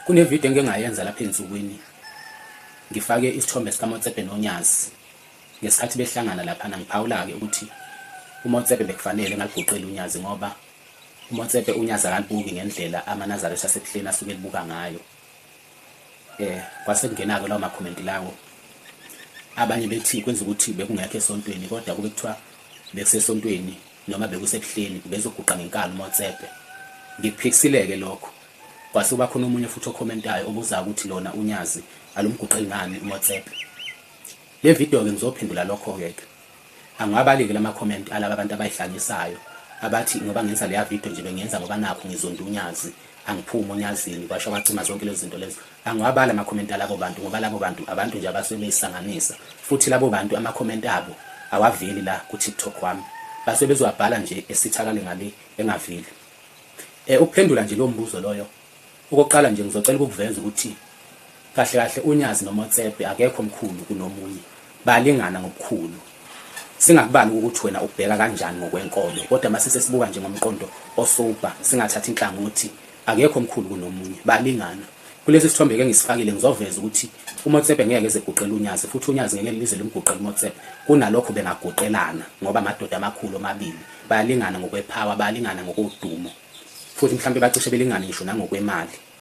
Kune video engike ngayenza lapha ensukwini. Ngifake isithombe sikaMotsepe noNyazi. Ngesikhathi behlangana lapha ngiphawula ke ukuthi uMotsepe bekufanele ngaligoqela uNyazi ngoba uMotsepe uNyazi akalibuki ngendlela amaNazaretha asebuhleni asuke elibuka ngayo. Kwase kungena ke lawo ma comment lawo. Abanye bethi kwenza ukuthi bekungekho esontweni kodwa kube kuthiwa bekusesontweni noma bekusebuhleni bezoguqa ngenkalo uMotsepe. Ngikuphikisile ke lokho. Kwase kuba khona umunye futhi okhomentayo obuza ukuthi lona uNyazi alumguqeli ngani uMotsepe. Le video ke ngizophendula lokho ke. Angabalike lama comment alaba abantu abayihlanyisayo abathi ngoba ngenza leya video nje bengenza ngoba nakho ngizonda uNyazi angiphuma uNyazini kwasho bacima zonke lezi zinto lezi. Angawabala ama comment alabo bantu ngoba labo bantu abantu nje abasebeyisanganisa futhi labo bantu ama comment abo awaveli la ku TikTok wami. Base bezowabhala nje esithakale ngale engaveli. Ukuphendula nje lo mbuzo loyo. Okokuqala nje ngizocela ukuveza ukuthi kahle kahle uNyazi noMotsepe akekho omkhulu kunomunye. Balingana ngobukhulu. Singakubali ukuthi wena ubheka kanjani ngokwenkolo kodwa masise sibuka nje ngomqondo osoba singathatha inhlangothi akekho omkhulu kunomunye balingana. Kulesi sithombe ke ngisifakile ngizoveza ukuthi uMotsepe ngeke ezeguqela uNyazi futhi uNyazi ngeke lize limguqela uMotsepe kunalokho bengaguqelana ngoba amadoda amakhulu omabili bayalingana ngokwepower bayalingana ngokudumo futhi mhlambe bacishe belingane ngisho nangokwemali.